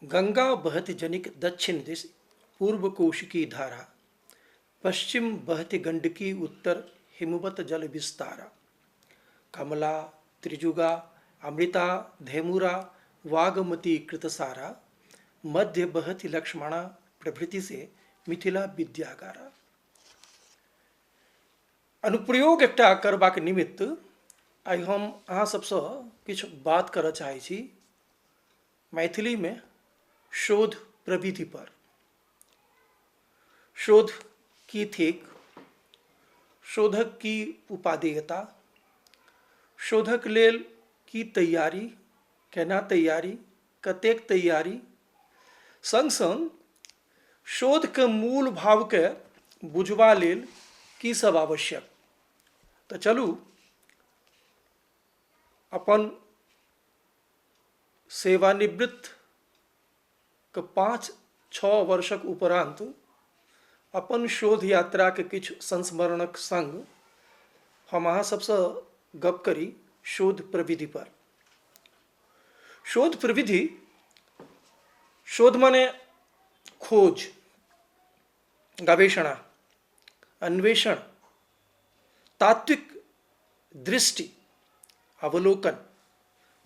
गंगा बहति जनिक दक्षिण दिश, पूर्व कोश की धारा, पश्चिम बहति गंडकी उत्तर हिमवत जल विस्तारा। कमला त्रिजुगा अमृता धेमुरा वागमती कृतसारा, मध्य बहति लक्ष्मणा प्रभृति से मिथिला विद्यागारा। अनुप्रयोग एकटा करबाक निमित्त आइ हम अहाँ सबसँ किछु बात करऽ चाहै छी मैथिली में शोध प्रविधि पर। शोध की थिक, शोधक की उपादेयता, शोधक लेल की तैयारी, केना तैयारी, कतेक तैयारी, संग संग शोध के मूल भाव के बुझबा लेल की सब आवश्यक। तो चलू अपन सेवानिवृत्त के 5-6 वर्षक उपरांत अपन शोध यात्रा के किछु संस्मरणक संग हम अहाँ सबसँ गप करी शोध प्रविधि पर। शोध प्रविधि, शोध माने खोज, गवेषणा, अन्वेषण, तात्विक दृष्टि, अवलोकन,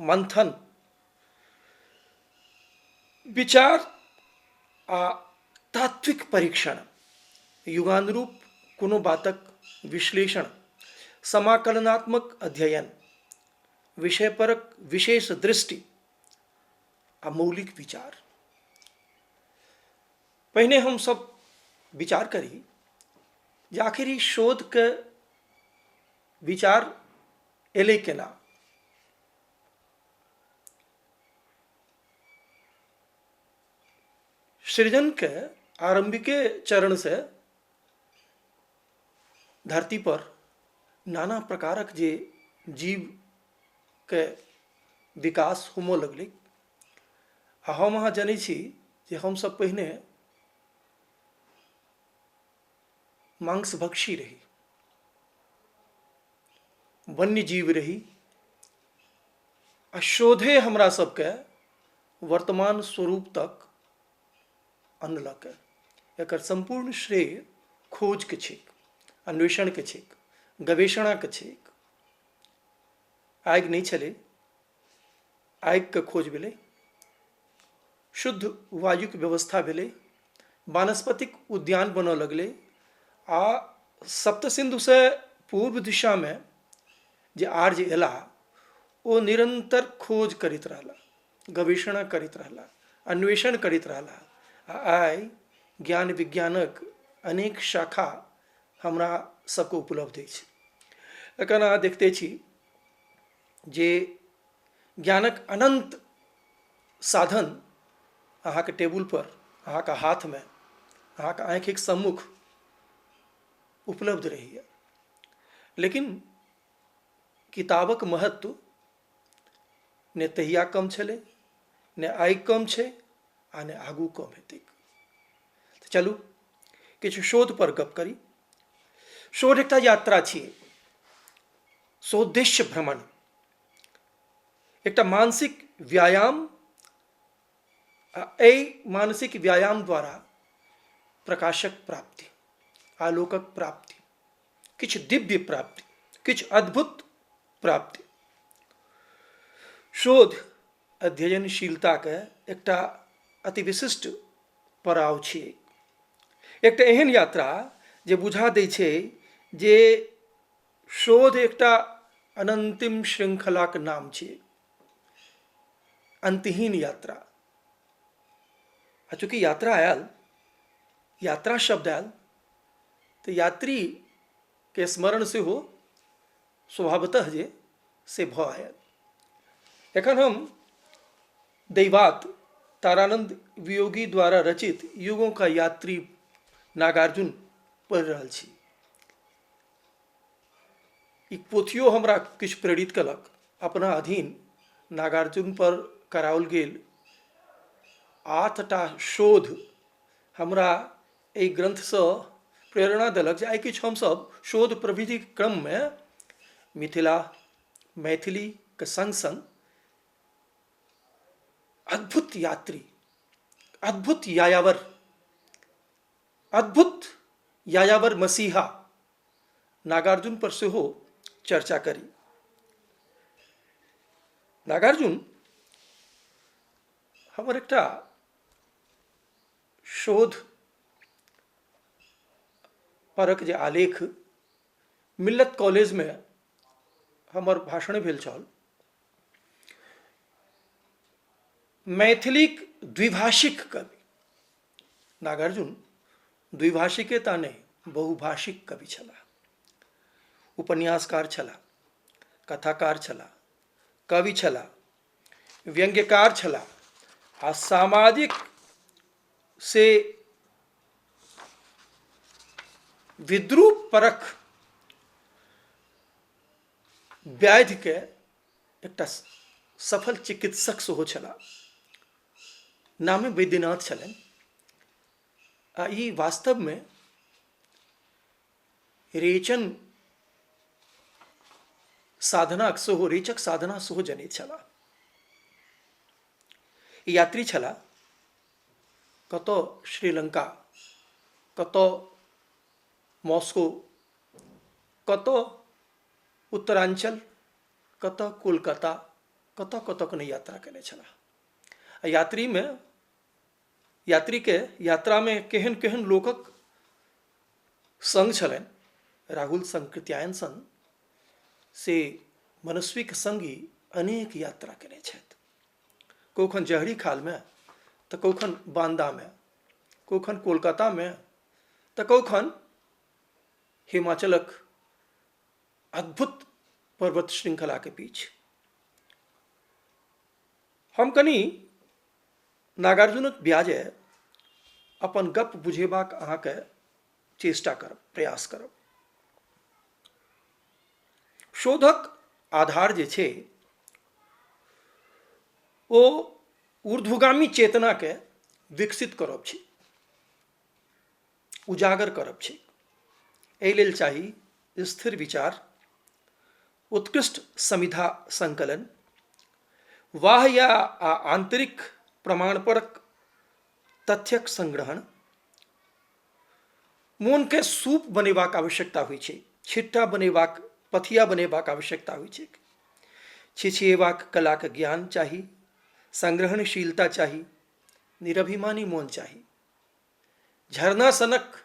मंथन, विचार आ तात्विक परीक्षण, युगानुरूप कोनो बातक विश्लेषण, समाकलनात्मक अध्ययन, विषयपरक विशेष दृष्टि आ मौलिक विचार। पहिने हम सब विचार करी जे आखिर ई शोध के विचार एलै केना। सृजन के आरंभिके चरण से धरती पर नाना प्रकारक जे जीव के विकास होमो लगलै। आ हम अहाँ जानै छी जे हम सब पहिने मांसभक्षी रही, वन्य जीव रही, आ शोधे हमरा सबके वर्तमान स्वरूप तक अनलक। एकर संपूर्ण श्रेय खोज के छिक, अन्वेषण के छिक, गवेषणा के छिक। आगि नहीं छलै, आगि के खोज भेलै, शुद्ध वायु के व्यवस्था भेलै, वानस्पतिक उद्यान बनऽ लगलै, आ सप्त सिंधु से पूर्व दिशा में जे आर्य एला ओ निरंतर खोज करैत रहला, गवेषणा करैत रहला, अन्वेषण करैत रहला। आइ ज्ञान विज्ञानक अनेक शाखा हमरा सबको उपलब्ध अछि। एखन अहाँ देखते छी जे ज्ञानक अनंत साधन अहाँके टेबुल पर, अहाँके हाथ में, अहाँके आँखिक सम्मुख उपलब्ध रहैए। लेकिन किताबक महत्व ने तहिया कम छलै, ने आइ कम छै, आ ने आगू कम हेतै। तो चलू किछु शोध पर गप करी। शोध एकटा यात्रा छियै, सोद्देश्य भ्रमण, एकटा मानसिक व्यायाम। एहि मानसिक व्यायाम द्वारा प्रकाशक प्राप्ति, आलोकक प्राप्ति, किछु दिव्य प्राप्ति, किछु अद्भुत प्राप्ति। शोध अध्ययनशीलता के एकटा अति विशिष्ट पड़ाव छियै, एकटा एहन यात्रा जे बुझा दै छै जे शोध एकटा अनंतिम श्रृंखलाक नाम छियै, अंतहीन यात्रा। आ चूँकि यात्रा आयल, यात्रा शब्द आयल, तो यात्री के स्मरण से हो स्वभावतः जे से भ आयल। एखन हम दैवात तारानंद वियोगी द्वारा रचित युगों का यात्री नागार्जुन पढ़ि रहल छी। ई पोथियो हमरा किछु प्रेरित कलक। अपना अधीन नागार्जुन पर कराओल गेल 8टा शोध हमरा एहि ग्रंथसँ प्रेरणा देलक जे आइ किछु हमसब शोध प्रविधि क्रम में मिथिला, मैथिली के संग संग अद्भुत यात्री अद्भुत यायावर, अद्भुत यायावर मसीहा नागार्जुन पर से हो चर्चा करी। नागार्जुन हमर एकटा शोध परक जे आलेख मिल्लत कॉलेज में हमर भाषण भेल छल, मैथिलीक द्विभाषिक कवि नागार्जुन द्विभाषिके ता नहीं बहुभाषिक कवि छलाह। उपन्यासकार छलाह, कथाकार छलाह, कवि छलाह, व्यंग्यकार छलाह आ सामाजिक से विद्रूप परख व्याधि के एकटा सफल चिकित्सक सेहो छलाह। नामे वैद्यनाथ छलनि। आ ई वास्तव में रेचन साधनाक सेहो रेचक साधना सेहो जनैत छलाह। ई यात्री छलाह, कतौ श्रीलंका, कतौ मॉस्को, कतौ उत्तरांचल, कतौ कोलकाता, कतौ कतौ के यात्रा केने छलाह। यात्री के यात्रा में केहन केहन लोकक संग छलनि। राहुल संकृत्यायन सन से मनस्विक संगी अनेक यात्रा केने छथि। कखन जहरी खाल में तो कखन बांदा में, कखन कोलकाता में तो कखन हिमाचलक अद्भुत पर्वत श्रृंखला के बीच। हम कनी नागार्जुनक ब्याजे अपन गप बुझेबाक अहाँके चेष्टा करब, प्रयास करब। शोधक आधार जे छै ओ ऊर्ध्वगामी चेतना के विकसित करब छै, उजागर करब छै। एहि लेल चाही स्थिर विचार, उत्कृष्ट समिधा संकलन, बाह्य आ आंतरिक प्रमाणपरक तथ्यक संग्रहण। मोन के सूप बनेबाक आवश्यकता होइ छै, छिट्टा बनेबाक, पथिया बनेबाक आवश्यकता होइ छै। छिछिएबाक कलाक ज्ञान चाही, संग्रहणशीलता चाही, निरभिमानी मोन चाही। झरना सनक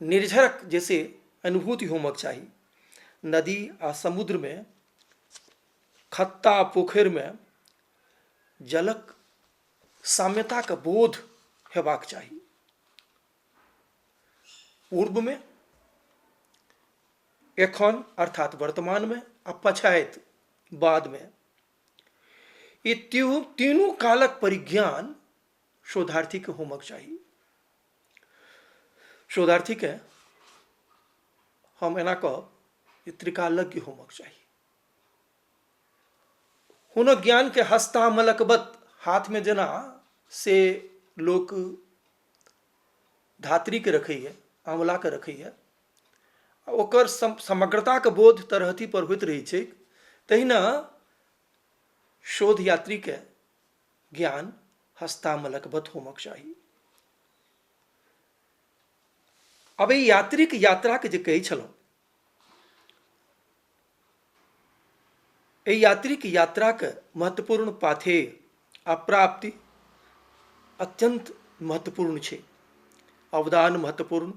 निर्झरक जैसे अनुभूति होमक चाही। नदी आ समुद्र में, खत्ता पोखर में जलक साम्यता का बोध हेबाक चाही। पूर्व में, एखन अर्थात वर्तमान में आ पछाइत बाद में, ये तीनों कालक परिज्ञान शोधार्थी के होमक चाहिए। शोधार्थी के हम एना कहब ये त्रिकालज्ञ होमक चाहिए। हुन ज्ञान के हस्ता मलकबत हाथ में जेना से लोक धात्री के रखैए, आंवला के रखैए, ओकर समग्रता के बोध तरहथी पर होइत रहै छै, तहिना शोध यात्री के ज्ञान हस्तामलकबत होमक चाही। अब ई यात्री के यात्रा के जे कहै छलहुँ, एहि यात्री के यात्रा के महत्वपूर्ण पाथेय आ प्राप्ति अत्यंत महत्वपूर्ण छै। अवदान महत्वपूर्ण,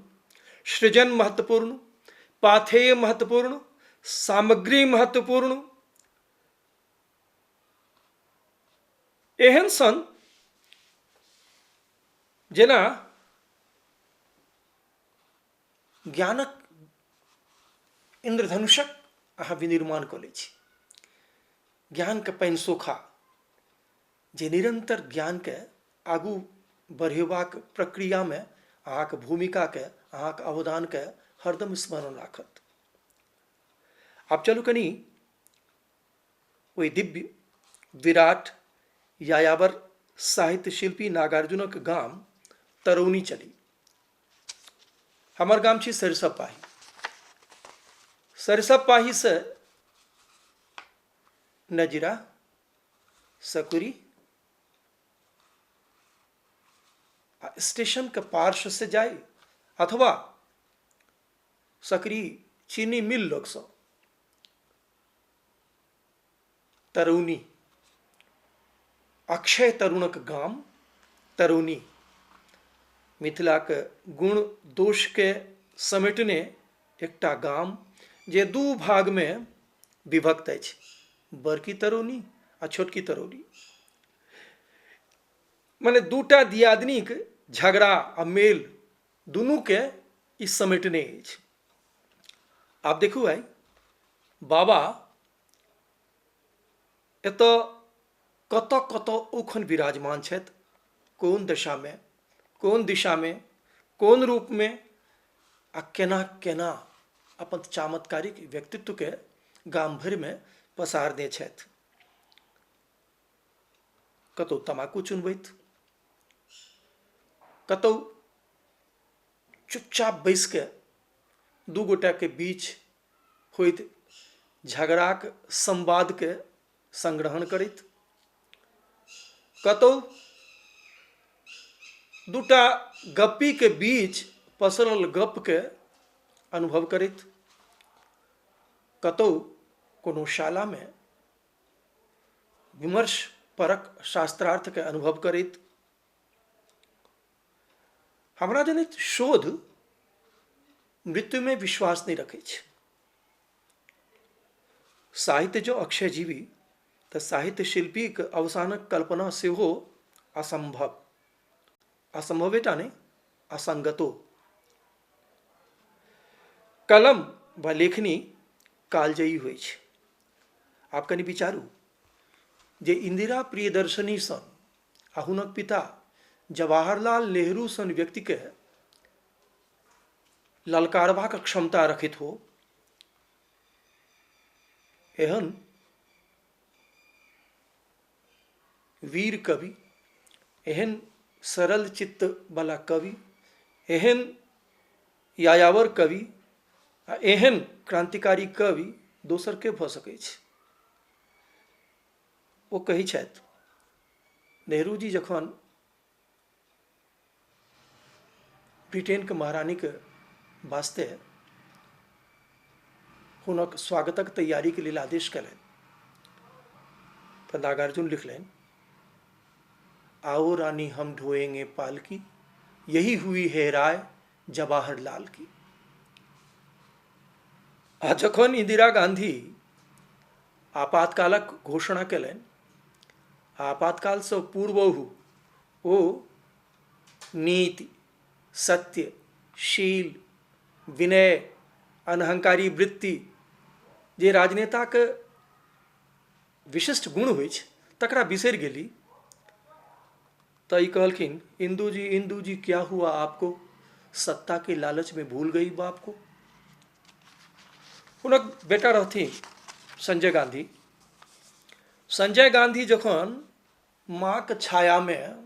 सृजन महत्वपूर्ण, पाथेय महत्वपूर्ण, सामग्री महत्वपूर्ण। एहन सन जेना ज्ञानक इंद्रधनुषक अहाँ विनिर्माण कऽ लै छी। ज्ञान के पानि सोखा जे निरंतर ज्ञान के आगू बढ़ेबाक प्रक्रिया में अहाँके भूमिका के, अहाँके अवदान के हरदम स्मरण राखत। आब चलू कनी ओहि दिव्य विराट यायावर साहित्य शिल्पी नागार्जुनक गाम तरौनी चली। हमर गाम छी सरिसब पाही। सरिसब पाही से नजीरा, सकुरी, आ स्टेशन के पार्श्व से जाए अथवा सकरी चीनी मिल लग से तरौनी अक्षय तरुणक गाम तरौनी मिथिला के गुण दोष के समेटने एकटा गाम जे दू भाग में विभक्त अछि, बड़की तरौनी आ छोटकी तरौनी। माने दूटा दियादनीक झगड़ा आ मेल दुनू के ई समेटने अछि। आब देखू आई बाबा एतऽ कतऽ कतऽ ओखन विराजमान छथि, कोन दशा में, कोन दिशा में, कोन रूप में आ केना केना अपन चमत्कारिक व्यक्तित्व के गाम भरि में पसारने छथि। कतौ तमाकू चुनबैत, कतौ चुपचाप बैस के दू गोटा के बीच होइत झगड़ाक संवाद के संग्रहण करैत, कतौ दूटा गप्पी के बीच पसरल गप के अनुभव करैत, कतौ कोनो शाला में विमर्श परक शास्त्रार्थ के अनुभव करैत। हमरा जनैत शोध मृत्यु में विश्वास नहीं रखे छै। साहित्य जो अक्षय जीवी तो साहित्य शिल्पी के अवसानक कल्पना से हो असंभव, असंभवेटा नहीं असंगतो। कलम व लेखनी कालजयी होइ छै। आप कनि विचारू जे इंदिरा प्रियदर्शनी सन आ हुनक पिता जवाहरलाल नेहरू सन व्यक्ति के ललकारबाक क्षमता रखित हो, एहन वीर कवि, एहन सरल चित्त वाला कवि, एहन यायावर कवि, एहन क्रांतिकारी कवि दोसर के भऽ सकै छै। ओ कहै छथि नेहरू जी जखन ब्रिटेन के महारानी के वास्ते हुनक स्वागतक तैयारी के लेल आदेश कयलनि तऽ नागार्जुन लिखलनि, आओ रानी हम ढोएंगे पालकी, यही हुई है राय जवाहरलाल की। आ जखन इंदिरा गांधी आपातकालक घोषणा कयलनि, आपातकाल से पूर्वहु ओ नीति, सत्य, शील, विनय, अनहंकारी वृत्ति जे राजनेता के विशिष्ट गुण होइ छै तकरा बिसरि गेली। तऽ ई कहलखिन, इंदू जी क्या हुआ आपको, सत्ता के लालच में भूल गई बाप को। हुनक बेटा रहथिन संजय गांधी। संजय गांधी जखन माँ के छाया में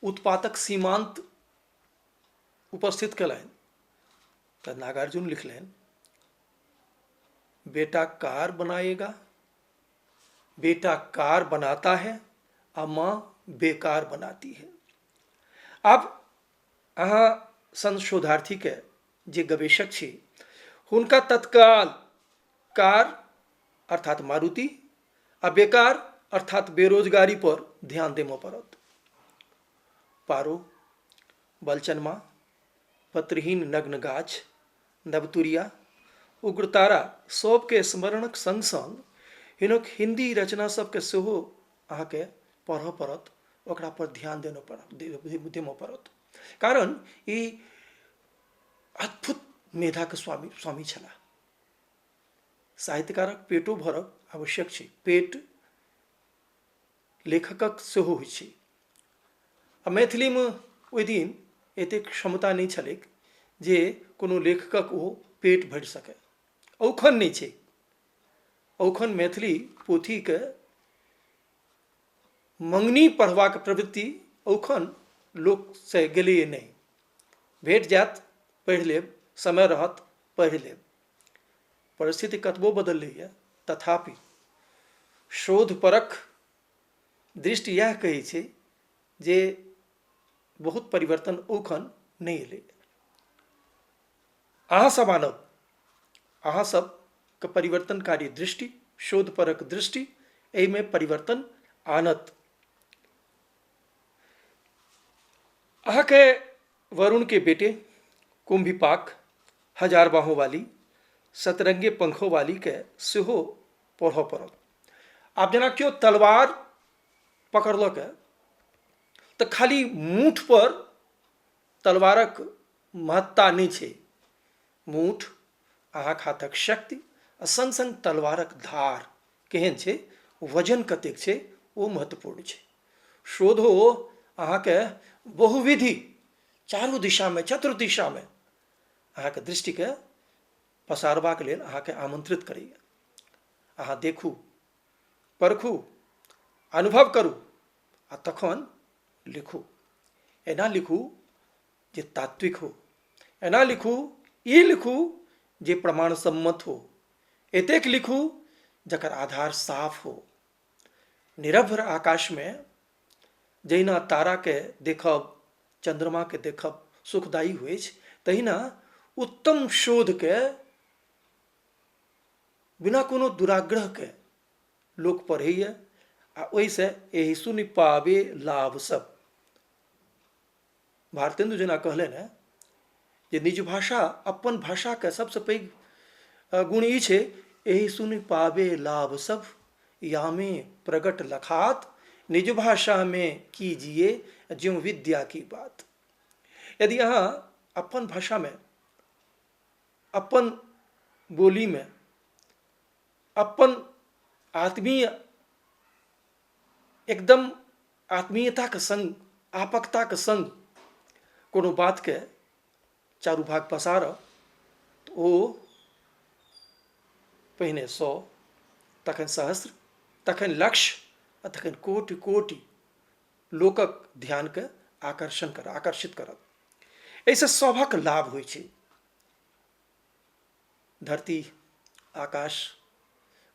उत्पातक सीमांत उपस्थित कयलनि तऽ नागार्जुन लिखलनि, बेटा कार बनाएगा, बेटा कार बनाता है आ माँ बेकार बनाती है। आब अहाँ संशोधार्थी के जे गवेषक छी हुनका तत्काल कार अर्थात मारुति आ बेकार अर्थात बेरोजगारी पर ध्यान देमो पड़त। पारो, बलचनमा, पत्रहीन नग्न गाछ, नवतुरिया, उग्रतारा सबके स्मरणक संग संग हिनक हिंदी रचना सबके सेहो अहाँके पढ़ऽ पड़त, ओकरा पर ध्यान देमो पड़त। कारण ई अद्भुत मेधा के स्वामी छलाह। साहित्यकारक पेटो भरब आवश्यक छै, पेट लेखकक सेहो होइ छै। आ मैथिली में ओहि दिन एतेक क्षमता नहीं छलैक जे कोनो लेखकक ओ पेट भरि सकै। औखन नहीं छै, औखन मैथिली पोथी के मंगनी पढ़बाक प्रवृत्ति औखन लोक से गेलैए नहीं। भेट जायत पढ़ि लेब, समय रहत पढ़ि लेब। परिस्थिति कतबो बदलैए तथापि शोध परक दृष्टि यह कहै छै जे बहुत परिवर्तन ओखन नहीं एले। अहाँ सब मानब, अहाँ सब के परिवर्तनकारी दृष्टि, शोधपरक दृष्टि एहिमे परिवर्तन आनत। अहाँ के वरुण के बेटे कुंभिपाक, हजार बाहों वाली, सतरंगे पंखों वाली के सेहो पढ़ऽ पड़त। आब जेना केओ तलवार पकड़लक तो खाली मूठ पर तलवारक महत्ता नहीं छै। मूठ अहाँक हाथक शक्ति आ संग संग तलवारक धार केहन छै, वजन कतेक छै, ओ महत्वपूर्ण छै। शोधो अहाँके बहुविधि चारू दिशामे, चतुर्दिशामे अहाँके दृष्टिके पसारबाक लेल अहाँके आमंत्रित करैए। अहाँ देखू, परखू, अनुभव करू आ तखन लिखू। एना लिखू जे तात्विक हो, एना लिखू, ई लिखू जे प्रमाण सम्मत हो, एतेक लिखू जकर आधार साफ हो। निरभ्र आकाश में जहिना तारा के देखब, चंद्रमा के देखब सुखदायी हुए छै, तहिना उत्तम शोध के बिना कोनो दुराग्रह के लोक पढ़ैए आ ओहिसँ एहि सुनि पाबे लाभ सब। भारतेंदु जेना कहलनि हैं जे निज भाषा, अपन भाषा के सबसे पैघ गुण ई छै, एहि सुनि पाबे लाभ सब, यामे प्रगट लखात, निज भाषा में कीजिए ज्यों विद्या की बात। यदि अहाँ अपन भाषा में, अपन बोली में, अपन आत्मीय, एकदम आत्मीयता के संग, आपकता के संग कोनो बात के चारू भाग पसारब तऽ ओ पहिने 100, तखन सहस्र, तखन लक्ष आ तखन कोटि कोटि लोकक ध्यान के आकर्षित करत। एहिसँ सभक लाभ होइ छै। धरती, आकाश,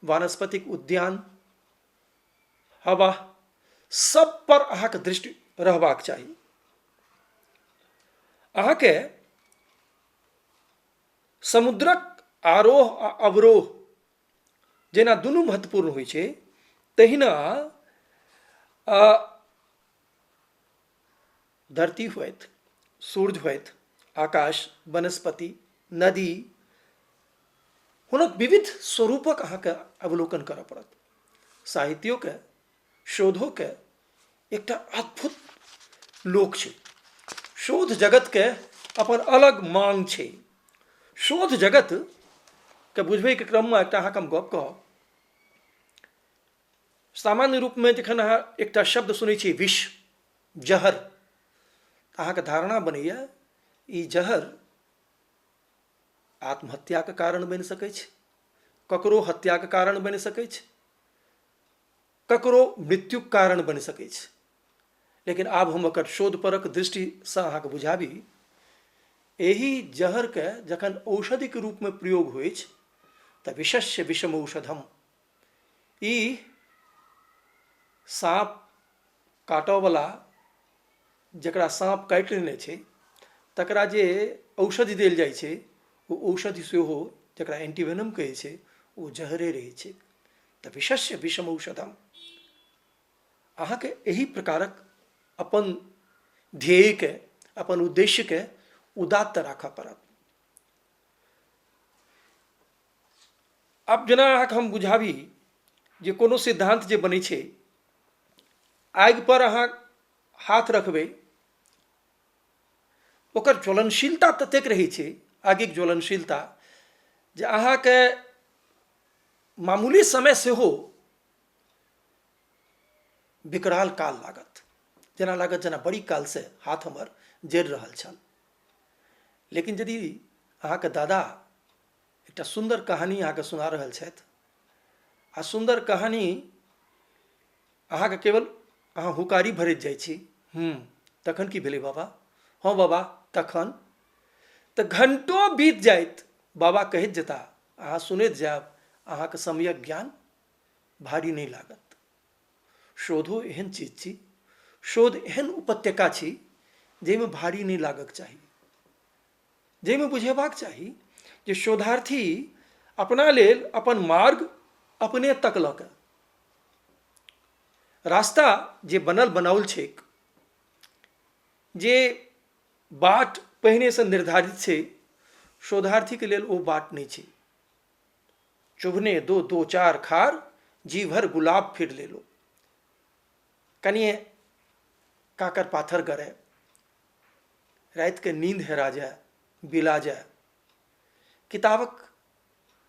वानस्पतिक उद्यान, हवा, सब पर अहाँके दृष्टि रहबाक चाही। अहाँके समुद्रक आरोह आ अवरोह जेना दुनू महत्वपूर्ण होइ छै, तहिना धरती होइत, सूर्य होइत, आकाश, वनस्पति, नदी, हुनक विविध स्वरूपक अहाँके अवलोकन करऽ पड़त। साहित्यों के, शोधों के एकटा अद्भुत लोक छै। शोध जगत के अपन अलग मांग छै। शोध जगत के बुझबै के क्रम में एकटा अहाँके हम गप कहब। सामान्य रूप में जखन अहाँ एकटा शब्द सुनै छी विष, जहर, अहाँके धारणा बनैया ई जहर आत्महत्या के कारण बनि सकै छै, ककरो हत्या के कारण बनि सकै छै, ककरो मृत्यु के कारण बनि सकै छै। लेकिन आब हम ओकर शोधपरक दृष्टिसँ अहाँके बुझाबी, एहि जहर के जखन औषधि के रूप में प्रयोग होइ छै तऽ विषस्य विषम औषधम। ई साँप काटयवला, जकरा साँप काटि लेने छै तकरा जे औषधि देल जाइ छै, ओ औषधि सेहो जकरा एंटीवेनम कहै छै, ओ जहरे रहै छै। तऽ विषस्य विषम औषधम। अहाँके एहि प्रकारक अपन ध्येय के, अपन उद्देश्य के उदात्त राखऽ पड़त। आब जेना अहाँके हम बुझाबी जे कोनो सिद्धांत जे बनै छै, आगि पर अहाँ हाथ रखबै, ओकर ज्वलनशीलता ततेक रहै छै, आगिक ज्वलनशीलता, जे अहाँके मामूली समय सेहो विकराल काल लागत। जेना लागत जेना बड़ी काल से हाथ हमर जरि रहल छल। लेकिन यदि अहाँके दादा एकटा सुंदर कहानी अहाँके सुना रहल छथि, आ सुंदर कहानी अहाँके केवल अहाँ हुकारी भरैत जाइ छी, तखन की भेलै बाबा, हाँ बाबा तखन, तऽ घंटों बीत जाइत, बाबा कहैत जेता, अहाँ सुनैत जायब, अहाँके समयक ज्ञान भारी नहीं लागत। शोधो एहन चीज छी, शोध एहन उपत्यका छी जाहिमे भारी नहीं लागक चाही, जाहिमे बुझेबाक चाही जे शोधार्थी अपना लेल अपन मार्ग अपने तकलक। रास्ता जे बनल बनाओल छैक, जे बाट पहिने से निर्धारित छै, शोधार्थी के लेल ओ बाट नहीं छै। चुभने दो दो चार खार, जी भर गुलाब फिर ले लो। कनिए काकर पाथर गड़े, रात के नींद हेरा जाए, बिला जाए, किताबक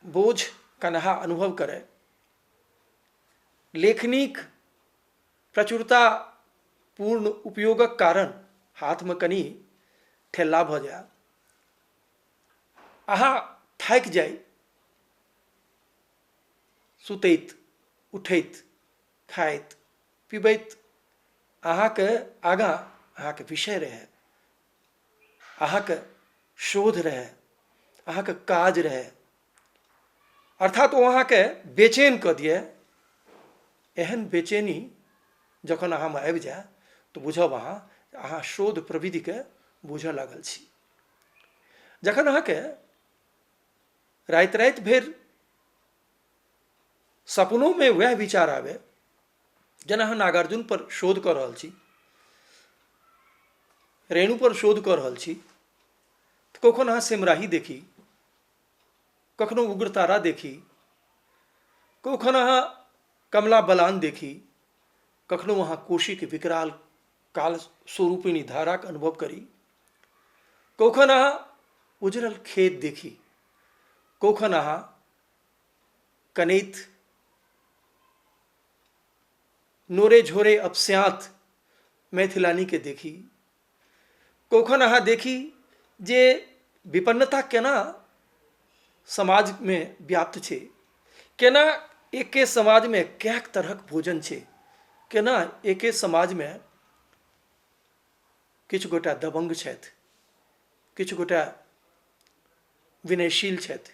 बोझ कन्हा अनुभव करे, लेखनीक प्रचुरता पूर्ण उपयोगक कारण हाथ में कनी ठेला भ जाए, अहाँ थाकि जाय, सुतैत उठैत खाइत पीबैत अहाँके आगाँ अहाँके विषय रहे, अहाँके शोध रहे, अहाँके काज रहे, अर्थात ओ अहाँके बेचैन कऽ दिए। एहन बेचैनी जखन अहाँमे आबि जाए तऽ बुझब अहाँ शोध प्रविधिके बुझऽ लागल छी। जखन अहाँके राति राति भरि सपनों में वह विचार आवे, जेना अहाँ नागार्जुन पर शोध कऽ रहल छी, रेणु पर शोध कऽ रहल छी, तऽ कखन अहाँ सिमराही देखी, कखनो उग्रतारा देखी, कखन अहाँ कमला बलान देखी, कखनो अहाँ कोशीके विकराल काल स्वरूपिणी धाराक अनुभव करी, कखन अहाँ उजरल खेत देखी, कखन अहाँ कनैत नोरे झोरे अपस्यात मैथिलानी के देखी, कखन अहाँ देखी जे विपन्नता केना समाज में व्याप्त छै, केना एके समाज में कैक तरहक भोजन छै, केना एके समाज में किछु गोटा दबंग छथि, किछु गोटा विनयशील छथि,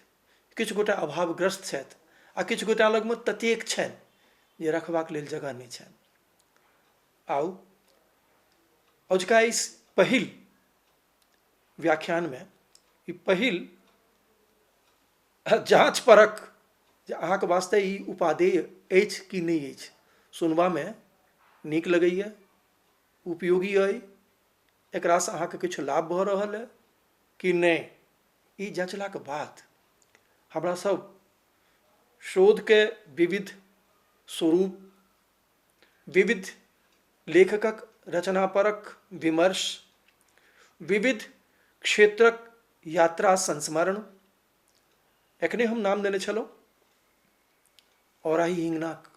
किछु गोटा अभावग्रस्त छथि, आ किछु गोटा लगमे ततेक छनि जे रखबाक लेल जगह नहीं छनि। आउ अजुका इस पहिल व्याख्यान में ई पहिल जांच परख जे अहाँके वास्ते ई उपादेय अछि कि नहीं अछि, सुनबा में नीक लगैए, उपयोगी अइ, एकरासँ अहाँके किछु लाभ भऽ रहल है कि नहीं, ई जांचलाक बाद हमरा सब शोध के विविध स्वरूप, विविध लेखकक रचनापरक विमर्श, विविध क्षेत्रक यात्रा संस्मरण, एखने हम नाम देने छलहुँ औराही हिंगनाक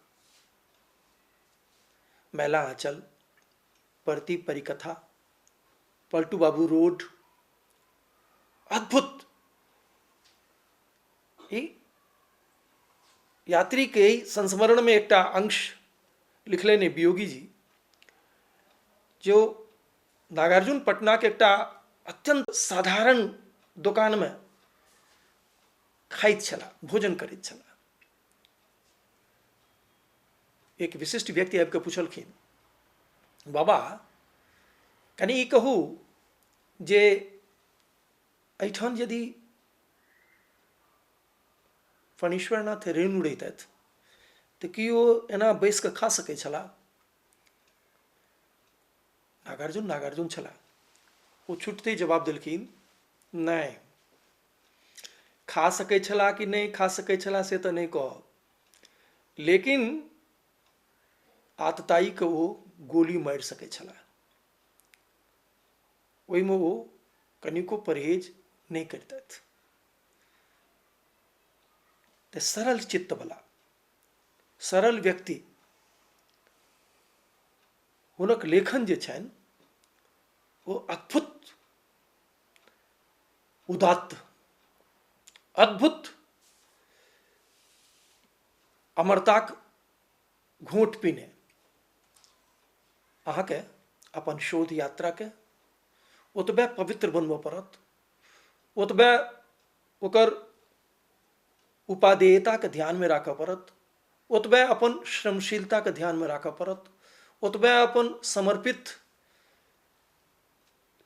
मैला आंचल, परती परिकथा, पलटू बाबू रोड, अद्भुत ई यात्री के संस्मरण में एकटा अंश लिखलेने वियोगी जी, जो नागार्जुन पटना के एकटा अत्यंत साधारण दुकान में खाइत छला, भोजन करैत छला। एक विशिष्ट व्यक्ति आबि कऽ पूछलखिन, बाबा कनि ई कहू जे एहिठाम यदि फणीश्वरनाथ रेणु रहितथि तऽ की ओ एना बैस कऽ खा सकैत छलाह? नागार्जुन छलाह, ओ छुटते जवाब देलखिन, नहीं, खा सकैत छलाह कि नहीं खा सकैत छलाह से तऽ नहीं कहब, लेकिन आतताई के ओ गोली मारि सकैत छलाह, ओहिमे ओ कनिको परहेज नहीं करितथि। तऽ सरल चित्त वाला सरल व्यक्ति हुनक लेखन जे छनि ओ अद्भुत उदात्त, अद्भुत अमरताक घोंट पीने अहाँके अपन शोध यात्रा के ओतबे पवित्र बनबऽ पड़त, ओतबे ओकर उपादेयता के ध्यान में राखऽ पड़त, ओतबे अपन श्रमशीलता के ध्यान में राखऽ पड़त, ओतबे अपन समर्पित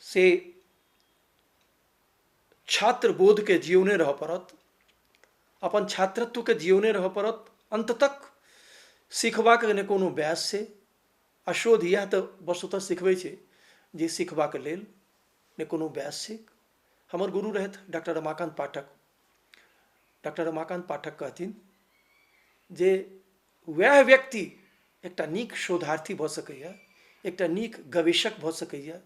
से छात्र बोध के जीवने रह पड़त, अपन छात्रत्व के जीवने रह पड़त। अंत तक सीखबाक ने कोनो व्यास से अशोध यह तो वस्तुतः सिखबै छै जे सीखबाक लेल ने कोनो व्यास सीख। हमर गुरु रहत डॉक्टर रमाकांत पाठक। डॉक्टर रमाकांत पाठक कहथिन जे वह व्यक्ति एकटा नीक शोधार्थी भऽ सकैए, एकटा नीक गवेषक भऽ सकैए,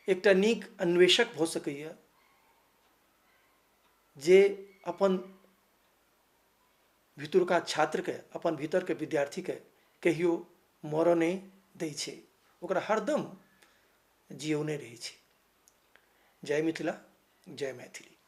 एकटा नीक अन्वेषक भऽ सकैए जे अपन भीतरका छात्र के, अपन भीतर के विद्यार्थी के कहियो मरऽ नहि दै छै, ओकरा हरदम जियौने रहै छै। जय मिथिला, जय मैथिली।